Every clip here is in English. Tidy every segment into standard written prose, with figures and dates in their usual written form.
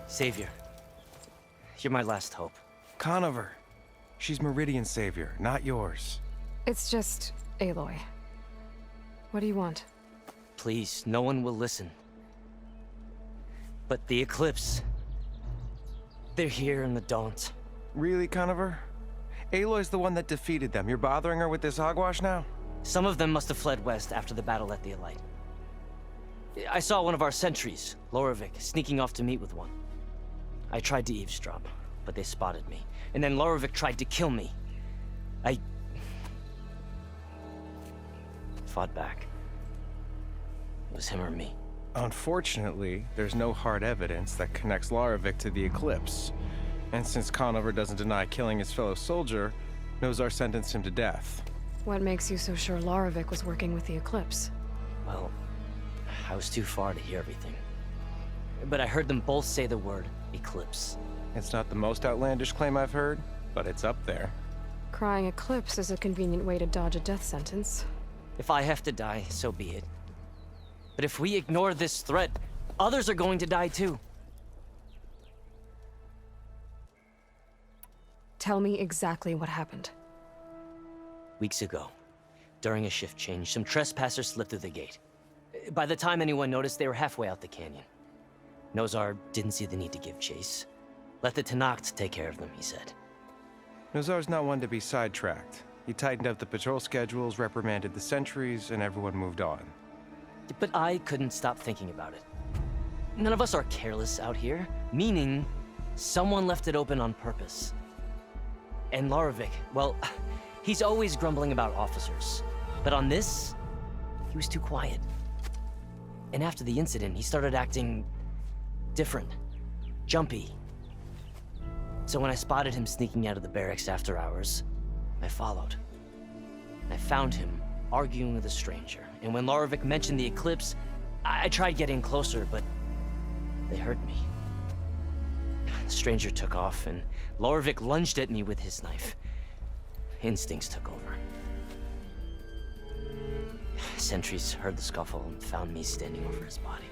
Savior, you're my last hope. Conover. She's Meridian's savior, not yours. It's just Aloy. What do you want? Please, no one will listen. But the Eclipse... they're here in the Daunt. Really, Conover? Aloy's the one that defeated them. You're bothering her with this hogwash now? Some of them must have fled west after the battle at the Elite. I saw one of our sentries, Loravik, sneaking off to meet with one. I tried to eavesdrop, but they spotted me. And then Loravik tried to kill me. I... fought back. It was him or me. Unfortunately, there's no hard evidence that connects Loravik to the Eclipse. And since Conover doesn't deny killing his fellow soldier, Nozar sentenced him to death. What makes you so sure Loravik was working with the Eclipse? Well, I was too far to hear everything. But I heard them both say the word Eclipse. It's not the most outlandish claim I've heard, but it's up there. Crying Eclipse is a convenient way to dodge a death sentence. If I have to die, so be it. But if we ignore this threat, others are going to die too. Tell me exactly what happened. Weeks ago, during a shift change, some trespassers slipped through the gate. By the time anyone noticed, they were halfway out the canyon. Nozar didn't see the need to give chase. Let the Tenakth take care of them, he said. Nozar's not one to be sidetracked. He tightened up the patrol schedules, reprimanded the sentries, and everyone moved on. But I couldn't stop thinking about it. None of us are careless out here, meaning someone left it open on purpose. And Loravik, well, he's always grumbling about officers. But on this, he was too quiet. And after the incident, he started acting different, jumpy. So when I spotted him sneaking out of the barracks after hours, I followed. I found him arguing with a stranger. And when Loravik mentioned the Eclipse, I tried getting closer, but they heard me. The stranger took off, and Loravik lunged at me with his knife. Instincts took over. Sentries heard the scuffle and found me standing over his body.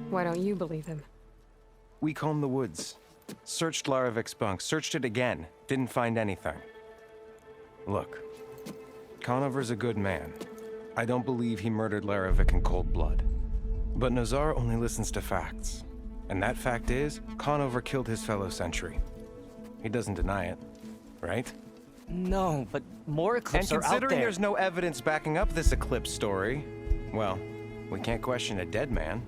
Why don't you believe him? We combed the woods. Searched Laravik's bunk, searched it again. Didn't find anything. Look, Conover's a good man. I don't believe he murdered Laravik in cold blood. But Nozar only listens to facts. And that fact is, Conover killed his fellow sentry. He doesn't deny it, right? No, but more Eclipse are out there. And considering there's no evidence backing up this Eclipse story, well, we can't question a dead man.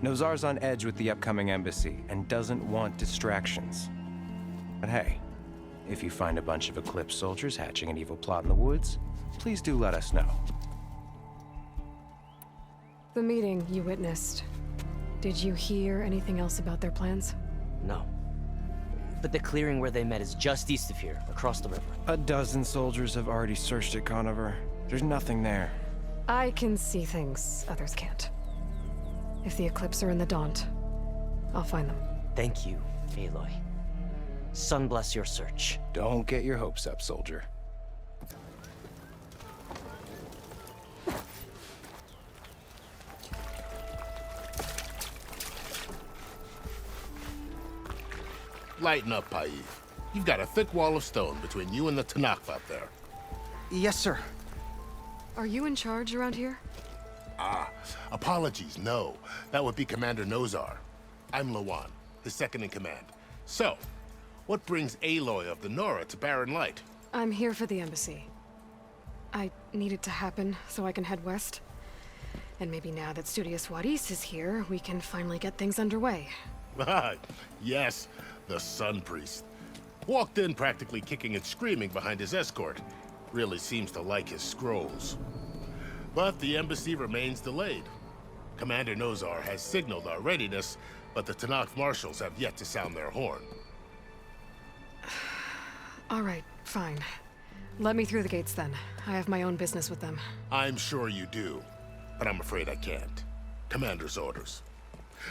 Nozar's on edge with the upcoming embassy and doesn't want distractions. But hey, if you find a bunch of Eclipse soldiers hatching an evil plot in the woods, please do let us know. The meeting you witnessed. Did you hear anything else about their plans? No. But the clearing where they met is just east of here, across the river. A dozen soldiers have already searched it, Conover. There's nothing there. I can see things others can't. If the Eclipse are in the Daunt, I'll find them. Thank you, Aloy. Sun bless your search. Don't get your hopes up, soldier. Lighten up, Paiv. You've got a thick wall of stone between you and the Tenakth out there. Yes, sir. Are you in charge around here? Apologies, no. That would be Commander Nozar. I'm Lawan, his second in command. So, what brings Aloy of the Nora to Barren Light? I'm here for the embassy. I need it to happen so I can head west. And maybe now that Studious Wadis is here, we can finally get things underway. Yes, the Sun Priest. Walked in practically kicking and screaming behind his escort. Really seems to like his scrolls. But the embassy remains delayed. Commander Nozar has signaled our readiness, but the Tenakth marshals have yet to sound their horn. All right, fine. Let me through the gates then. I have my own business with them. I'm sure you do, but I'm afraid I can't. Commander's orders.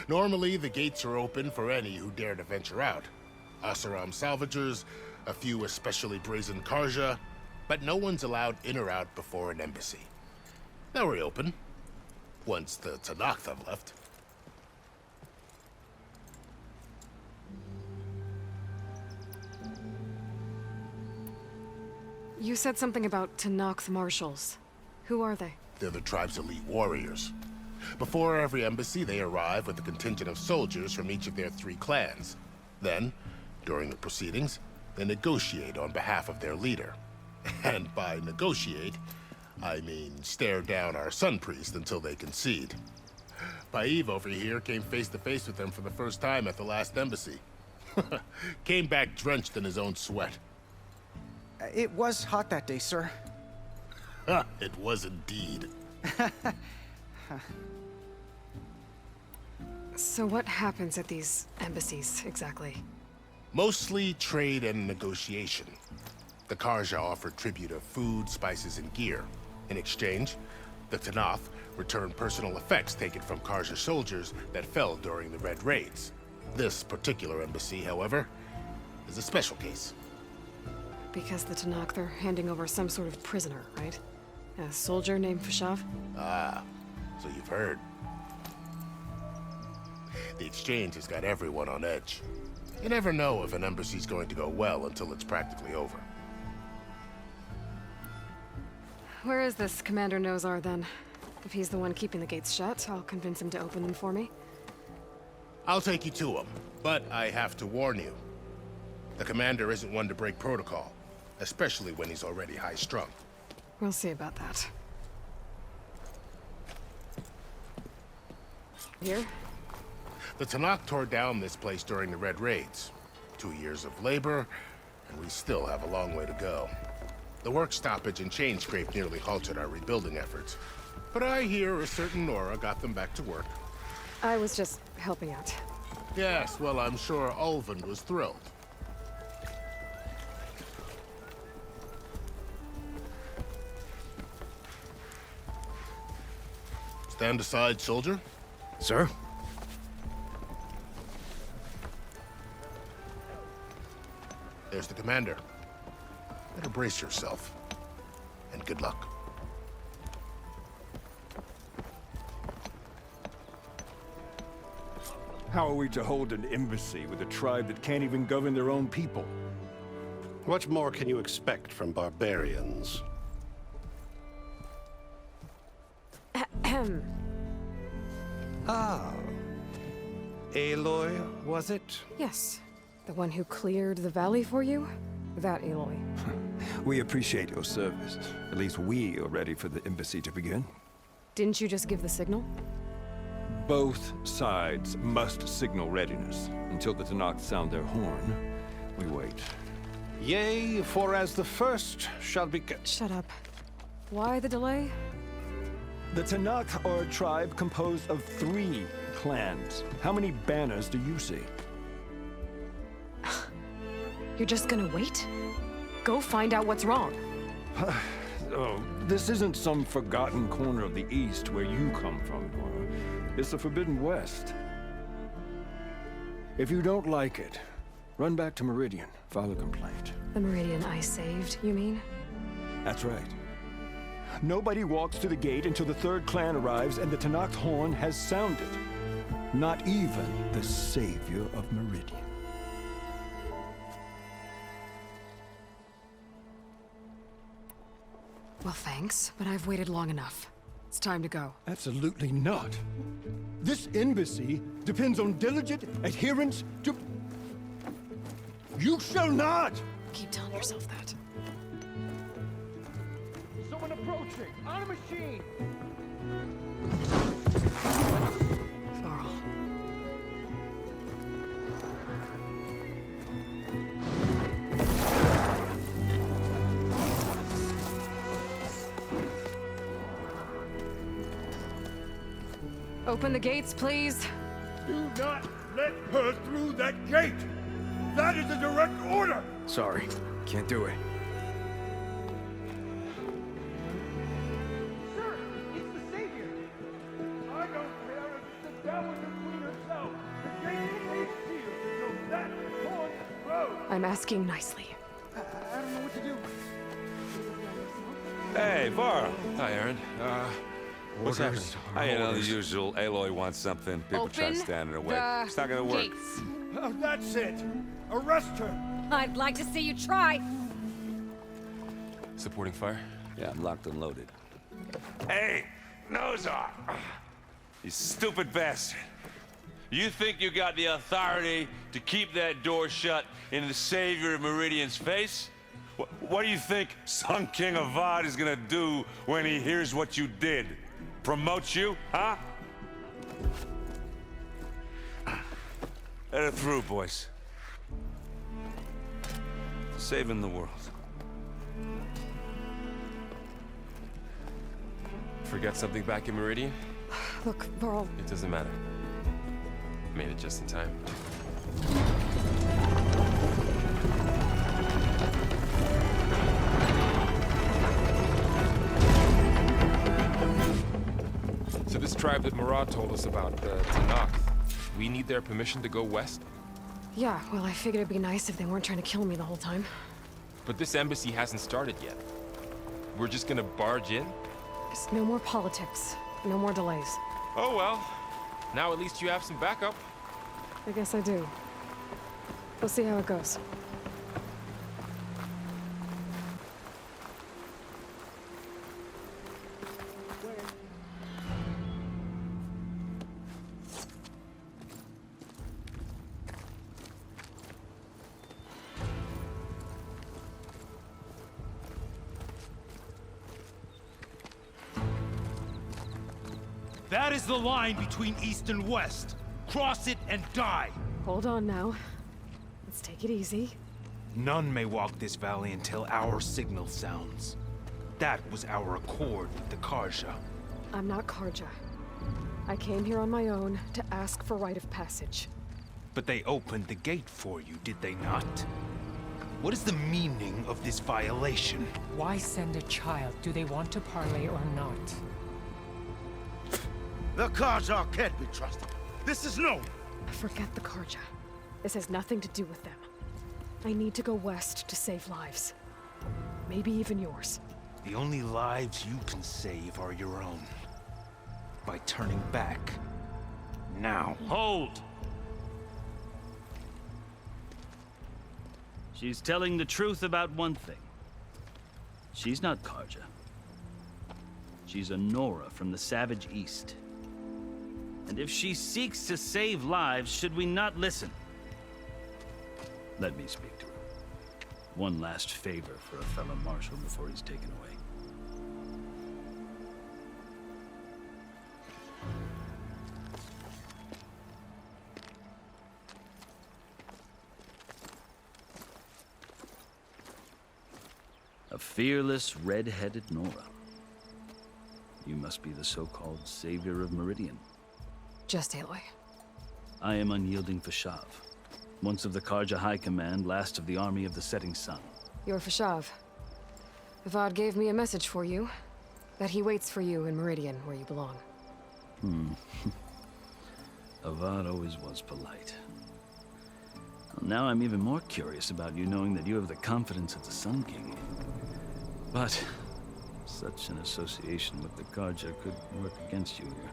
Normally, the gates are open for any who dare to venture out. Asaram salvagers, a few especially brazen Karja, but no one's allowed in or out before an embassy. They'll reopen, once the Tenakth have left. You said something about Tenakth marshals. Who are they? They're the tribe's elite warriors. Before every embassy, they arrive with a contingent of soldiers from each of their 3 clans. Then, during the proceedings, they negotiate on behalf of their leader. And by negotiate, I mean stare down our Sun Priest until they concede. Paiv over here came face to face with them for the first time at the last embassy. Came back drenched in his own sweat. It was hot that day, sir. It was indeed. So what happens at these embassies, exactly? Mostly trade and negotiation. The Karja offer tribute of food, spices, and gear. In exchange, the Tenakth return personal effects taken from Karja soldiers that fell during the Red Raids. This particular embassy, however, is a special case. Because the Tenakth are handing over some sort of prisoner, right? A soldier named Fashav? Ah, so you've heard. The exchange has got everyone on edge. You never know if an embassy's going to go well until it's practically over. Where is this Commander Nozar, then? If he's the one keeping the gates shut, I'll convince him to open them for me. I'll take you to him, but I have to warn you. The commander isn't one to break protocol, especially when he's already high-strung. We'll see about that. Here? The Tenakth tore down this place during the Red Raids. 2 years of labor, and we still have a long way to go. The work stoppage and chain scrape nearly halted our rebuilding efforts. But I hear a certain Nora got them back to work. I was just helping out. Yes, well, I'm sure Ulvund was thrilled. Stand aside, soldier. Sir? There's the commander. Better brace yourself. And good luck. How are we to hold an embassy with a tribe that can't even govern their own people? What more can you expect from barbarians? Ahem. Ah. Aloy, was it? Yes. The one who cleared the valley for you? That Aloy. We appreciate your service. At least we are ready for the embassy to begin. Didn't you just give the signal? Both sides must signal readiness. Until the Tenakth sound their horn, we wait. Yea, for as the first shall be kept. Shut up. Why the delay? The Tenakth are a tribe composed of 3 clans. How many banners do you see? You're just gonna wait? Go find out what's wrong. Oh, this isn't some forgotten corner of the East where you come from, Nora. It's the Forbidden West. If you don't like it, run back to Meridian, file a complaint. The Meridian I saved, you mean? That's right. Nobody walks to the gate until the 3rd clan arrives and the Tenakth horn has sounded. Not even the savior of Meridian. Well, thanks, but I've waited long enough. It's time to go. Absolutely not. This embassy depends on diligent adherence to... You shall not! Keep telling yourself that. Someone approaching! On a machine! Varl. Open the gates, please. Do not let her through that gate! That is a direct order! Sorry, can't do it. Sir, it's the Savior! I don't care if it's the devil between her I'm asking nicely. I don't know what to do. Hey, Varl. Hi, Aaron. What's happening? You know, the usual. Aloy wants something. People try Open standing away. the It's not gonna work. gates. That's it. Arrest her. I'd like to see you try. Supporting fire? Yeah, I'm locked and loaded. Hey, Nozar! You stupid bastard. You think you got the authority to keep that door shut in the Savior of Meridian's face? What do you think Sun King Avad is gonna do when he hears what you did? Promote you, huh? Let it through, boys. Saving the world. Forget something back in Meridian? Look, Varl, It doesn't matter. Made it just in time. So this tribe that Murad told us about, the Tanakh, we need their permission to go west? yeah, well, I figured it'd be nice if they weren't trying to kill me the whole time. But this embassy hasn't started yet. We're just gonna barge in? Just no more politics. No more delays. Oh well. Now at least you have some backup. I guess I do. We'll see how it goes. That is the line between East and West. Cross it and die. Hold on now. Let's take it easy. None may walk this valley until our signal sounds. That was our accord with the Karja. I'm not Karja. I came here on my own to ask for rite of passage. But they opened the gate for you, did they not? What is the meaning of this violation? Why send a child? Do they want to parley or not? The Karja can't be trusted. This is known. Forget the Karja. This has nothing to do with them. I need to go west to save lives. Maybe even yours. The only lives you can save are your own. By turning back. Now. Hold! She's telling the truth about one thing. She's not Karja. She's a Nora from the Savage East. And if she seeks to save lives, should we not listen? Let me speak to her. One last favor for a fellow marshal before he's taken away. A fearless, red-headed Nora. You must be the so-called Savior of Meridian. Just Aloy. I am unyielding Fashav. Once of the Karja High Command, last of the army of the setting sun. You're Fashav. Avad gave me a message for you. That he waits for you in Meridian, where you belong. Avad always was polite. Well, now I'm even more curious about you knowing that you have the confidence of the Sun King. But such an association with the Karja could work against you here,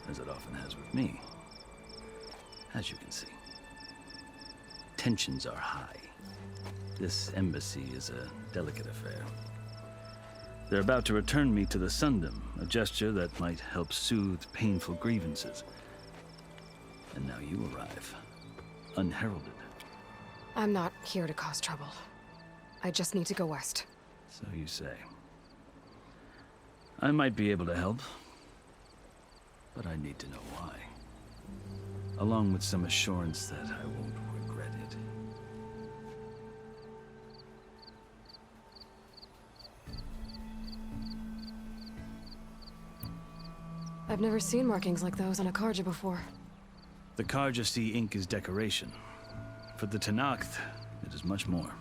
as it often has with me. As you can see, tensions are high. This embassy is a delicate affair. They're about to return me to the Sundom, a gesture that might help soothe painful grievances. And now you arrive, unheralded. I'm not here to cause trouble. I just need to go west. So you say. I might be able to help, but I need to know why. Along with some assurance that I won't regret it. I've never seen markings like those on a Karja before. The Karja see ink as decoration. For the Tanakh, it is much more.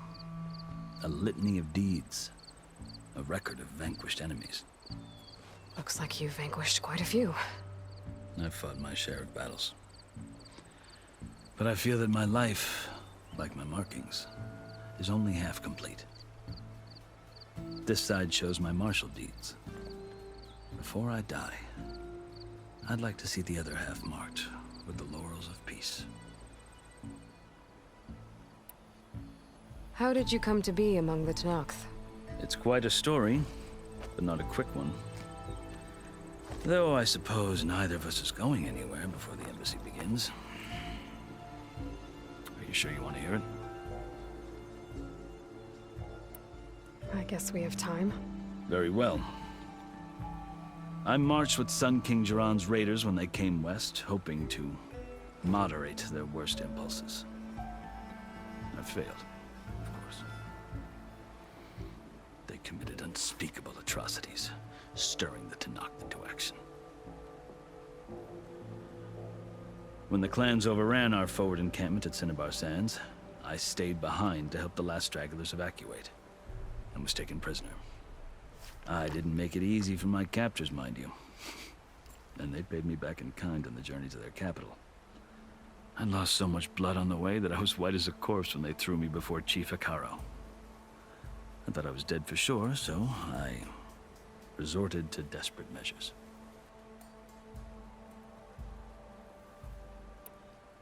A litany of deeds. A record of vanquished enemies. Looks like you've vanquished quite a few. I've fought my share of battles. But I feel that my life, like my markings, is only half complete. This side shows my martial deeds. Before I die, I'd like to see the other half marked with the laurels of peace. How did you come to be among the Tenakth? It's quite a story, but not a quick one. Though I suppose neither of us is going anywhere before the embassy begins. Are you sure you want to hear it? I guess we have time. Very well. I marched with Sun King Jiran's raiders when they came west, hoping to moderate their worst impulses. I failed, of course. They committed unspeakable atrocities, stirring the Tenakth into action. When the clans overran our forward encampment at Cinnabar Sands, I stayed behind to help the last stragglers evacuate, and was taken prisoner. I didn't make it easy for my captors, mind you. And they paid me back in kind on the journey to their capital. I lost so much blood on the way that I was white as a corpse when they threw me before Chief Hekarro. I thought I was dead for sure, so I resorted to desperate measures.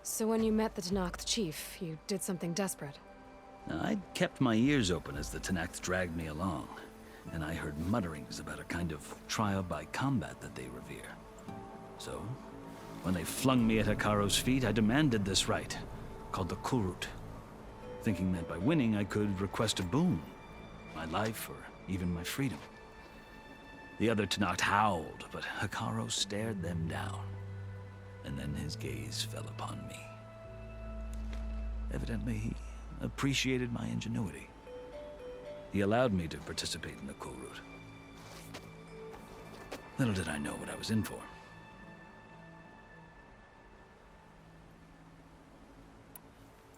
So when you met the Tenakth chief, you did something desperate. Now, I'd kept my ears open as the Tenakth dragged me along, and I heard mutterings about a kind of trial by combat that they revere. So, when they flung me at Hekarro's feet, I demanded this rite, called the Kulrut, thinking that by winning I could request a boon, my life or even my freedom. The other Tenakth howled, but Hekarro stared them down, and then his gaze fell upon me. Evidently, he appreciated my ingenuity. He allowed me to participate in the Kulrut. Little did I know what I was in for.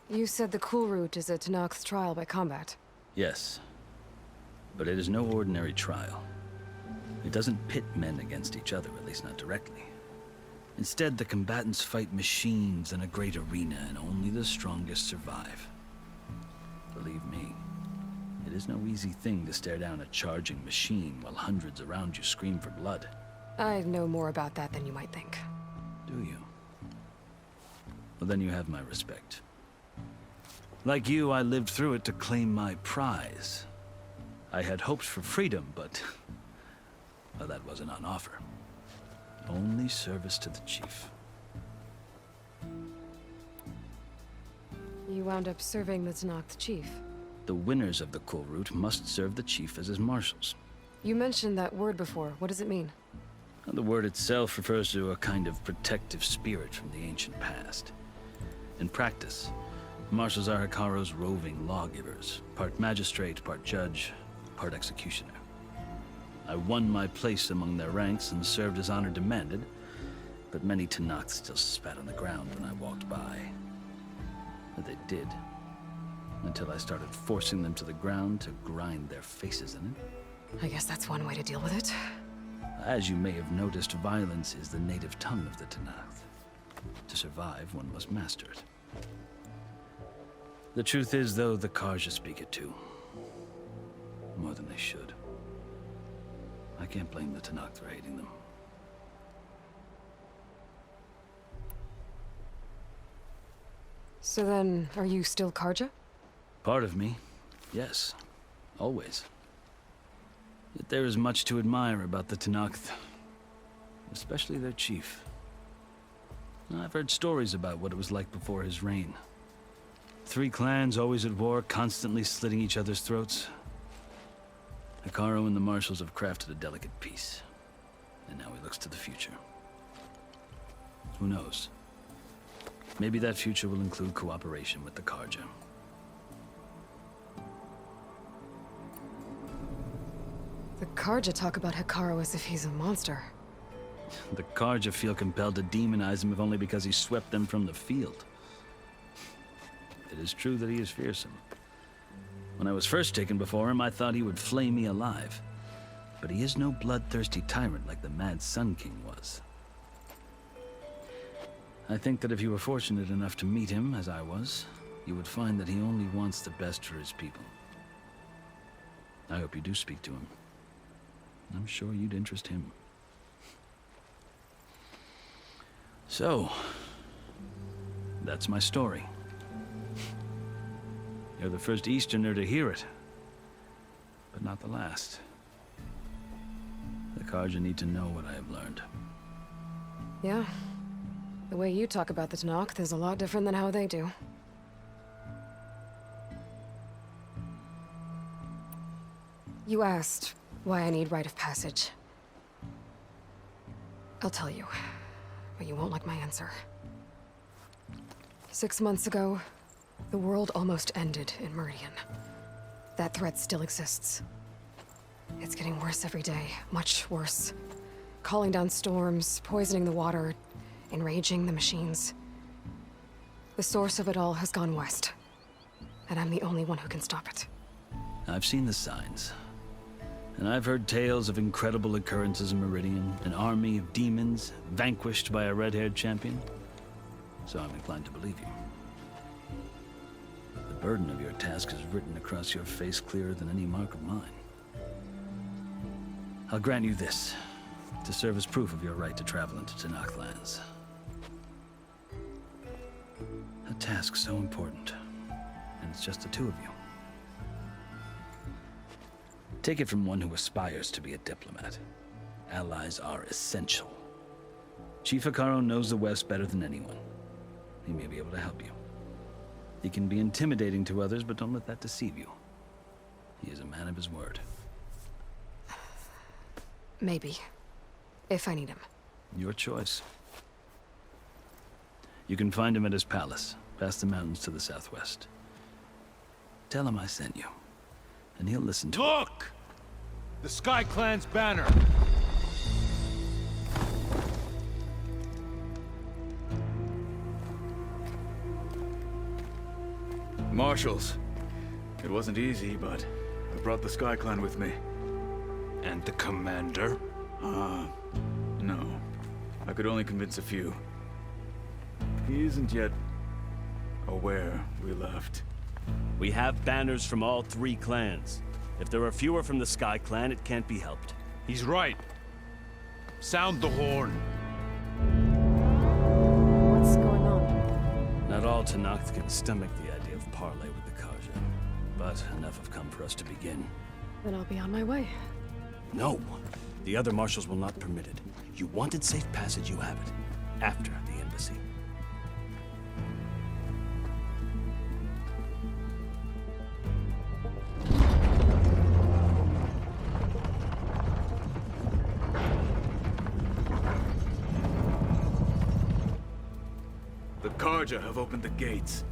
You said the Kulrut is a Tenakth trial by combat. Yes, but it is no ordinary trial. It doesn't pit men against each other, at least not directly. Instead, the combatants fight machines in a great arena, and only the strongest survive. Believe me, it is no easy thing to stare down a charging machine while hundreds around you scream for blood. I know more about that than you might think. Do you? Well, then you have my respect. Like you, I lived through it to claim my prize. I had hoped for freedom, but well, that wasn't on offer. Only service to the chief. You wound up serving the Tenakth chief. The winners of the Kulrut must serve the chief as his marshals. You mentioned that word before. What does it mean? The word itself refers to a kind of protective spirit from the ancient past. In practice, marshals are Hekarro's roving lawgivers, part magistrate, part judge, part executioner. I won my place among their ranks and served as honor demanded, but many Tenakth still spat on the ground when I walked by. But they did, until I started forcing them to the ground to grind their faces in it. I guess that's one way to deal with it. As you may have noticed, violence is the native tongue of the Tenakth. To survive, one must master it. The truth is, though, the Carja speak it too. More than they should. I can't blame the Tenakth for hating them. So then, are you still Carja? Part of me, yes. Always. Yet there is much to admire about the Tenakth. Especially their chief. I've heard stories about what it was like before his reign. 3 clans always at war, constantly slitting each other's throats. Hekarro and the marshals have crafted a delicate peace. And now he looks to the future. Who knows? Maybe that future will include cooperation with the Carja. The Carja talk about Hekarro as if he's a monster. The Carja feel compelled to demonize him if only because he swept them from the field. It is true that he is fearsome. When I was first taken before him, I thought he would flay me alive. But he is no bloodthirsty tyrant like the Mad Sun King was. I think that if you were fortunate enough to meet him, as I was, you would find that he only wants the best for his people. I hope you do speak to him. I'm sure you'd interest him. So, that's my story. You're the first Easterner to hear it, but not the last. The Carja need to know what I have learned. Yeah. The way you talk about the Tenakth is a lot different than how they do. You asked why I need rite of passage. I'll tell you, but you won't like my answer. 6 months ago, the world almost ended in Meridian. That threat still exists. It's getting worse every day, much worse. Calling down storms, poisoning the water, enraging the machines. The source of it all has gone west, and I'm the only one who can stop it. I've seen the signs. And I've heard tales of incredible occurrences in Meridian, an army of demons vanquished by a red-haired champion. So I'm inclined to believe you. The burden of your task is written across your face clearer than any mark of mine. I'll grant you this, to serve as proof of your right to travel into Tenakth lands. A task so important, and it's just the two of you. Take it from one who aspires to be a diplomat. Allies are essential. Chief Hekarro knows the West better than anyone. He may be able to help you. He can be intimidating to others, but don't let that deceive you. He is a man of his word. Maybe. If I need him. Your choice. You can find him at his palace, past the mountains to the southwest. Tell him I sent you, and he'll listen to Look! The Sky Clan's banner! Marshals. It wasn't easy, but I brought the Sky Clan with me. And the commander? No. I could only convince a few. He isn't yet aware we left. We have banners from all 3 clans. If there are fewer from the Sky Clan, it can't be helped. He's right. Sound the horn. What's going on? Not all Tenakth can stomach the idea of parley with the Carja, but enough have come for us to begin. Then I'll be on my way. No. The other marshals will not permit it. You wanted safe passage, you have it. After the embassy. The Carja have opened the gates.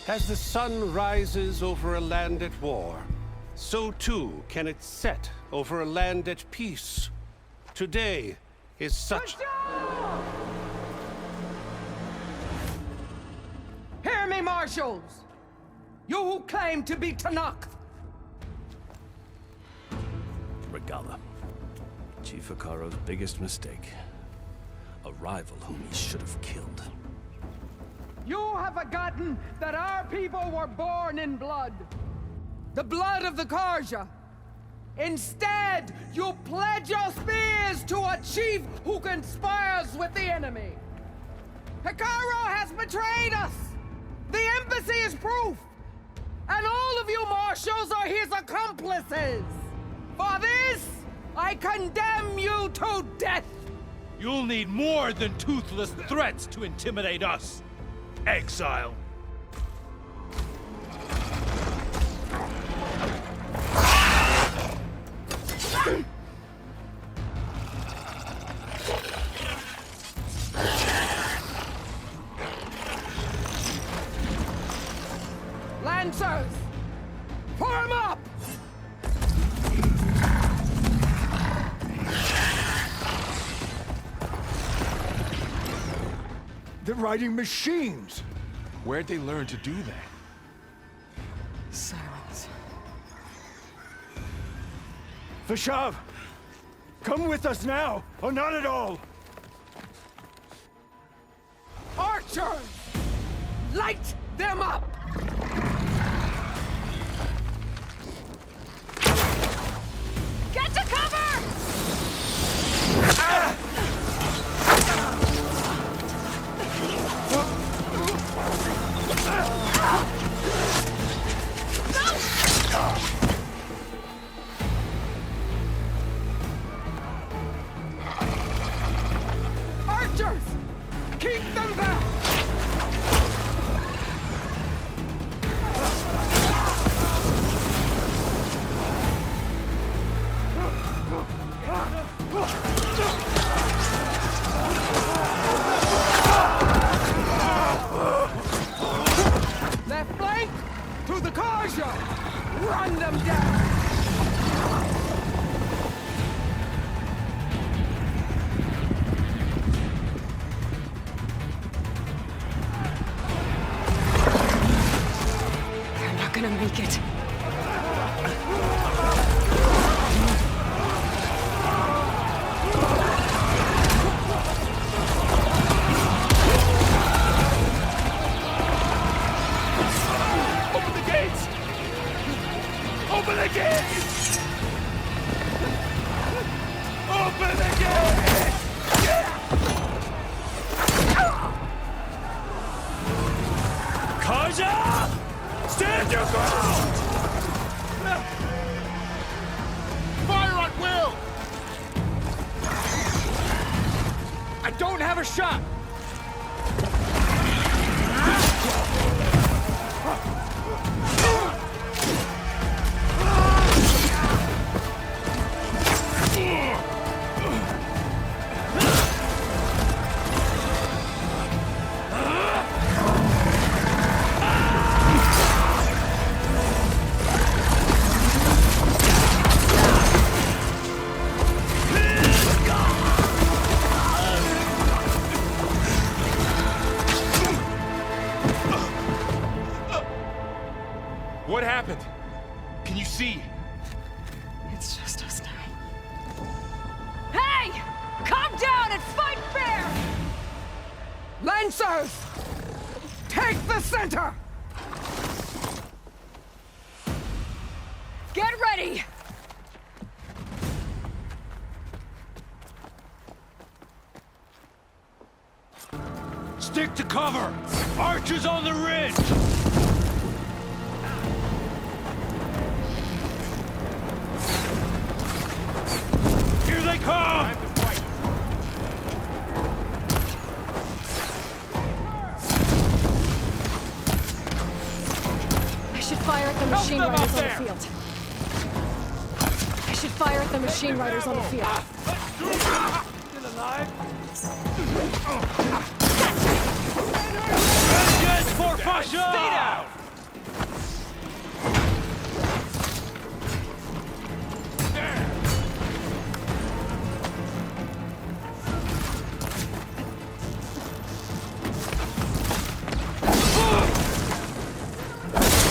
As the sun rises over a land at war, so too can it set over a land at peace. Today is such... Hear me, marshals! You who claim to be Tenakth! Regalla. Chief Hekarro's biggest mistake. A rival whom he should have killed. You have forgotten that our people were born in blood. The blood of the Carja. Instead, you pledge your spears to a chief who conspires with the enemy. Hekarro has betrayed us! The embassy is proof! And all of you marshals are his accomplices! For this, I condemn you to death! You'll need more than toothless threats to intimidate us. Exile. Lancers! Form up! They're riding machines! Where'd they learn to do that? Silence. Vashav! Come with us now, or not at all! Archers! Light them up! Get to cover! Archers! Keep them back! Left flank! To the Karja! Run them down! They're not gonna make it. Open the gates! Open the gates! Open the gates! Karja! Stand your ground! Fire at will! I don't have a shot! What happened? Can you see? It's just us now. Hey! Calm down and fight fair! Lancers! Take the center! Get ready! Stick to cover! Archers on the ridge! Here they come! I should fire at the machine riders on the field. I should fire at the machine riders on the field. Still alive? Vengeance for Fasha! Stay down!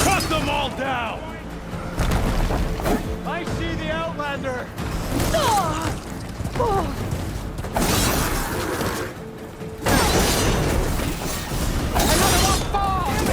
Cut them all down! I see the Outlander! Another one falls!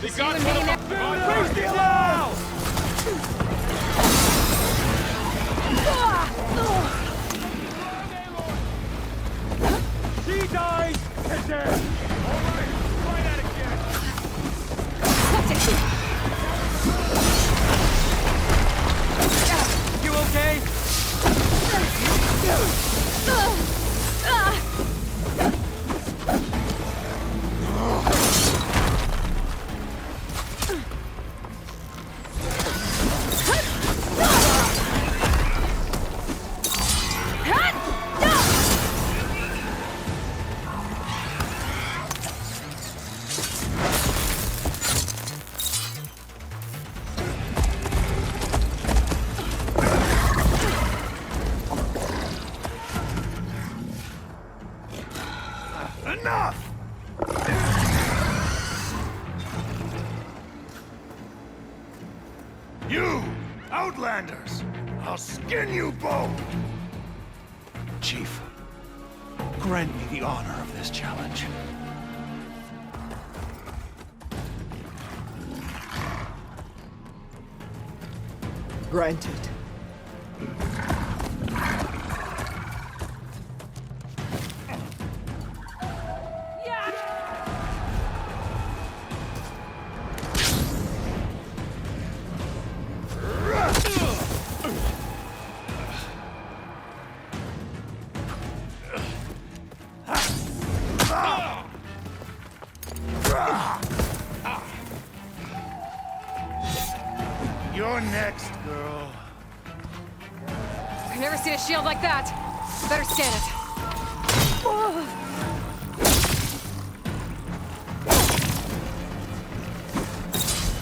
They got to the Raise the alarm! He dies! His dead! okay? Enough! You, Outlanders! I'll skin you both! Chief, grant me the honor of this challenge. Granted. You're next, girl. I've never seen a shield like that. Better scan it.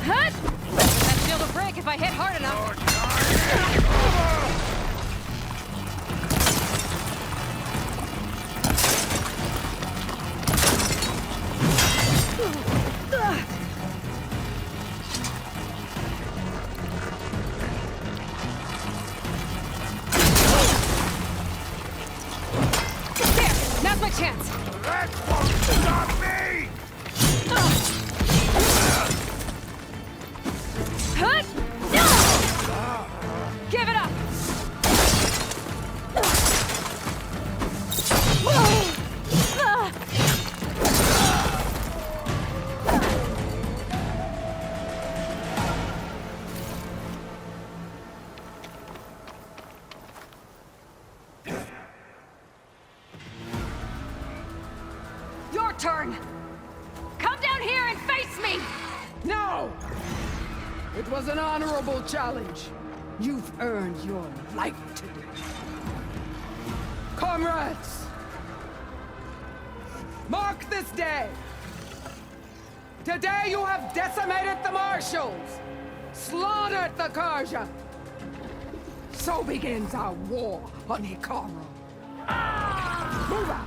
That shield will break if I hit hard enough. There! Now's my chance! That won't stop me! Give it up! Your turn! Come down here and face me! No! It was an honorable challenge. You've earned your life today. Comrades! Mark this day! Today you have decimated the Marshals! Slaughtered the Karja! So begins our war on Hikaru. Move out!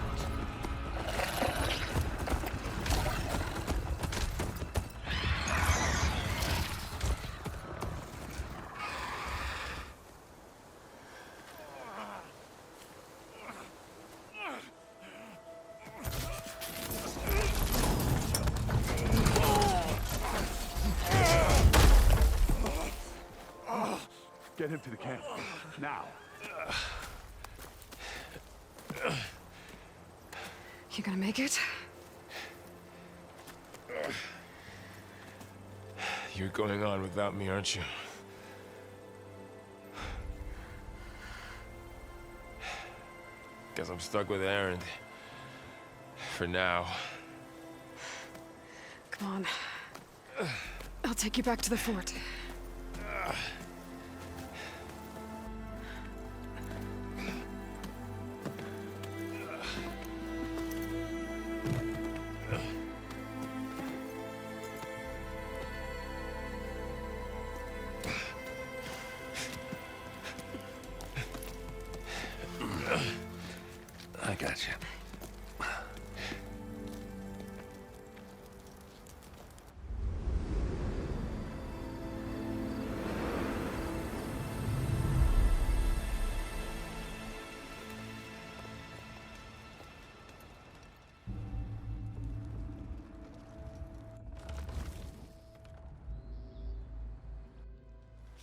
Get him to the camp. Now. You gonna make it? You're going on without me, aren't you? Guess I'm stuck with Aaron. For now. Come on. I'll take you back to the fort. I got you.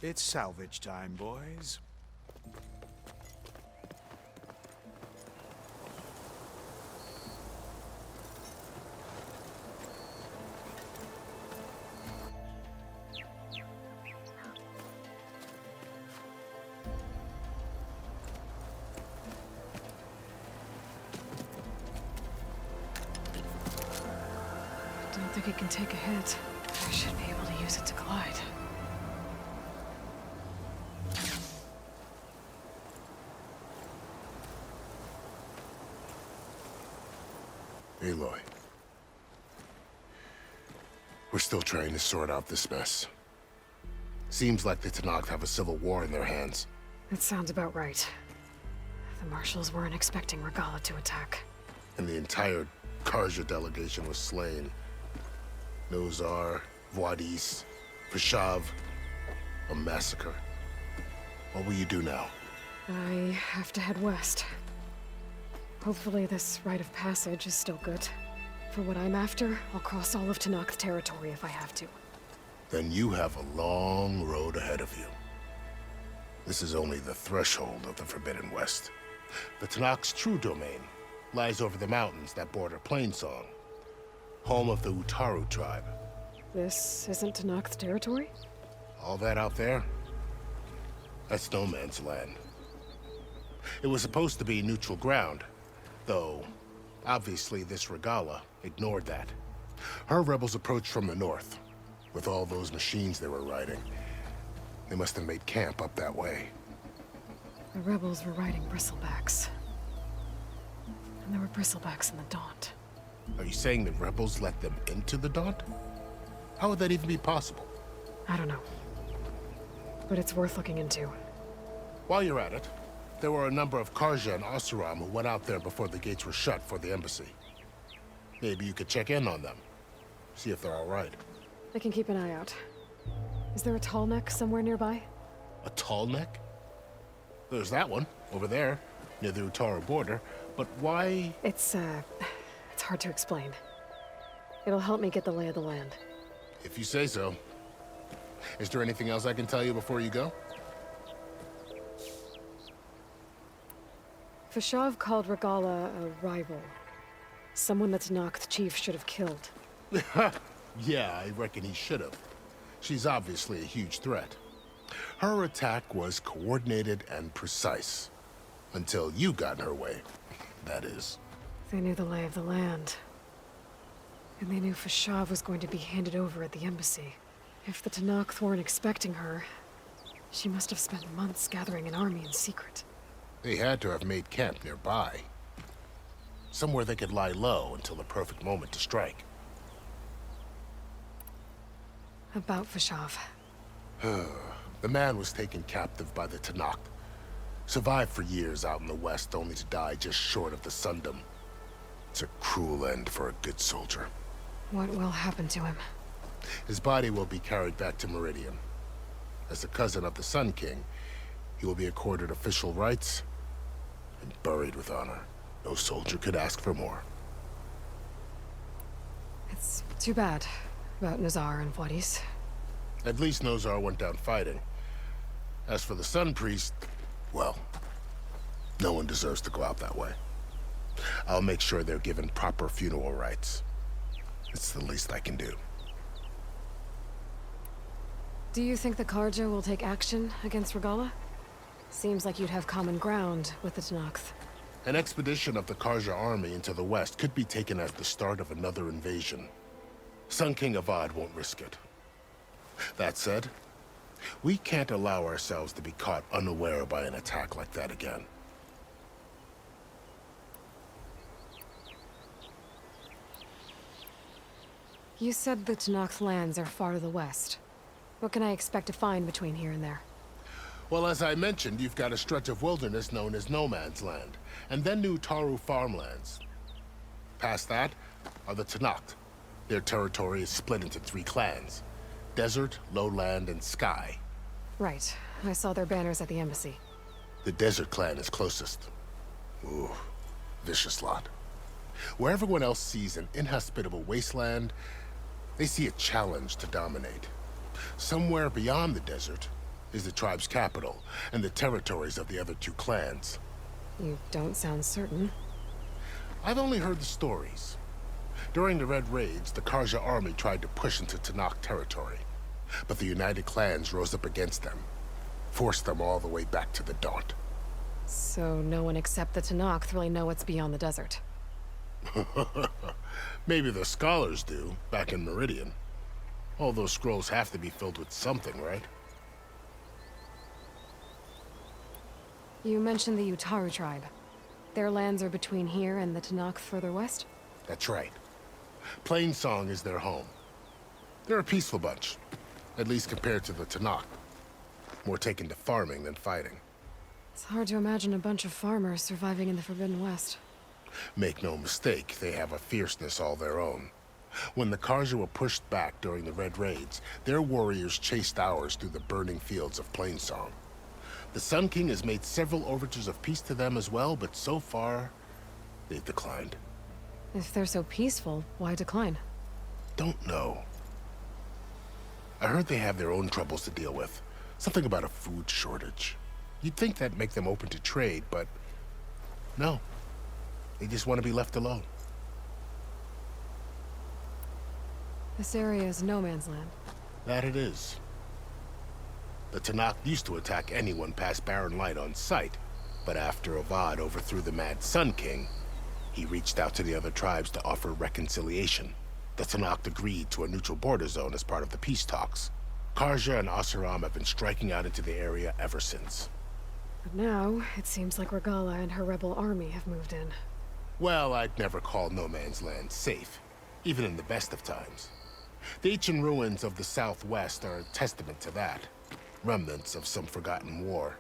It's salvage time, boys. don't think it can take a hit. I should be able to use it to glide. Aloy. We're still trying to sort out this mess. Seems like the Tenakth have a civil war in their hands. That sounds about right. The Marshals weren't expecting Regalla to attack. And the entire Karja delegation was slain. Nozar, Vuadis, Fashav. A massacre. What will you do now? I have to head west. Hopefully this rite of passage is still good. For what I'm after, I'll cross all of Tenakth territory if I have to. Then you have a long road ahead of you. This is only the threshold of the Forbidden West. The Tenakth's true domain lies over the mountains that border Plainsong, home of the Utaru tribe. This isn't Tenakth territory? All that out there? That's no man's land. It was supposed to be neutral ground, though obviously this Regalla ignored that. Her rebels approached from the north, with all those machines they were riding. They must have made camp up that way. The rebels were riding bristlebacks. And there were bristlebacks in the Daunt. Are you saying the rebels let them into the Daunt? How would that even be possible? I don't know. But it's worth looking into. While you're at it, there were a number of Karja and Oseram who went out there before the gates were shut for the embassy. Maybe you could check in on them. See if they're all right. I can keep an eye out. Is there a tall neck somewhere nearby? A tall neck? There's that one, over there, near the Utaru border. But why? It's hard to explain. It'll help me get the lay of the land. If you say so. Is there anything else I can tell you before you go? Fashav called Regalla a rival. Someone that Tenakth chief should have killed. Yeah, I reckon he should have. She's obviously a huge threat. Her attack was coordinated and precise. Until you got in her way, that is. They knew the lay of the land. And they knew Fashav was going to be handed over at the embassy. If the Tenakth weren't expecting her, she must have spent months gathering an army in secret. They had to have made camp nearby. Somewhere they could lie low until the perfect moment to strike. About Fashav. The man was taken captive by the Tenakth. Survived for years out in the west, only to die just short of the Sundom. It's a cruel end for a good soldier. What will happen to him? His body will be carried back to Meridian. As the cousin of the Sun King, he will be accorded official rights and buried with honor. No soldier could ask for more. It's too bad about Nozar and Vuadis. At least Nozar went down fighting. As for the Sun Priest, well, no one deserves to go out that way. I'll make sure they're given proper funeral rites. It's the least I can do. Do you think the Karja will take action against Regalla? Seems like you'd have common ground with the Tenakth. An expedition of the Karja army into the west could be taken as the start of another invasion. Sun King Avad won't risk it. That said, we can't allow ourselves to be caught unaware by an attack like that again. You said the Tenakth lands are far to the west. What can I expect to find between here and there? Well, as I mentioned, you've got a stretch of wilderness known as No Man's Land, and then the Utaru farmlands. Past that are the Tenakth. Their territory is split into 3 clans: Desert, Lowland, and Sky. Right. I saw their banners at the embassy. The Desert clan is closest. Ooh, vicious lot. Where everyone else sees an inhospitable wasteland, they see a challenge to dominate. Somewhere beyond the desert is the tribe's capital and the territories of the other 2 clans. You don't sound certain. I've only heard the stories. During the Red Raids, the Karja army tried to push into Tenakth territory, but the United Clans rose up against them, forced them all the way back to the Daunt. So no one except the Tenakth really know what's beyond the desert. Maybe the scholars do, back in Meridian. All those scrolls have to be filled with something, right? You mentioned the Utaru tribe. Their lands are between here and the Tanakh further west? That's right. Plainsong is their home. They're a peaceful bunch, at least compared to the Tanakh. More taken to farming than fighting. It's hard to imagine a bunch of farmers surviving in the Forbidden West. Make no mistake, they have a fierceness all their own. When the Karja were pushed back during the Red Raids, their warriors chased ours through the burning fields of Plainsong. The Sun King has made several overtures of peace to them as well, but so far, they've declined. If they're so peaceful, why decline? Don't know. I heard they have their own troubles to deal with. Something about a food shortage. You'd think that'd make them open to trade, but no. They just want to be left alone. This area is no man's land. That it is. The Tanakh used to attack anyone past Barren Light on sight, but after Avad overthrew the Mad Sun King, he reached out to the other tribes to offer reconciliation. The Tanakh agreed to a neutral border zone as part of the peace talks. Karja and Oseram have been striking out into the area ever since. But now, it seems like Regala and her rebel army have moved in. Well, I'd never call no man's land safe, even in the best of times. The ancient ruins of the Southwest are a testament to that. Remnants of some forgotten war.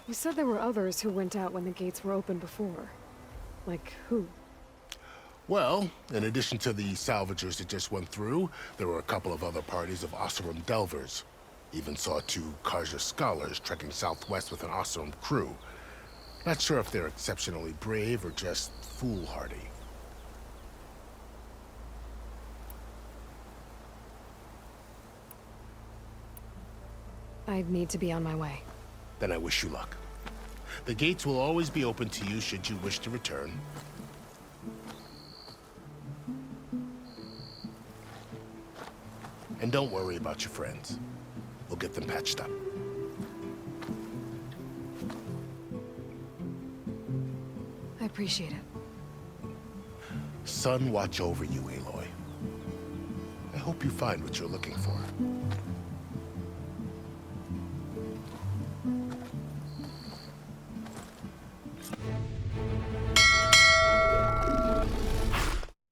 You said there were others who went out when the gates were open before. Like who? Well, in addition to the salvagers that just went through, there were a couple of other parties of Oseram Delvers. Even saw 2 Karja scholars trekking southwest with an Oseram crew. Not sure if they're exceptionally brave or just foolhardy. I need to be on my way. Then I wish you luck. The gates will always be open to you should you wish to return. And don't worry about your friends. We'll get them patched up. I appreciate it. Sun watch over you, Aloy. I hope you find what you're looking for.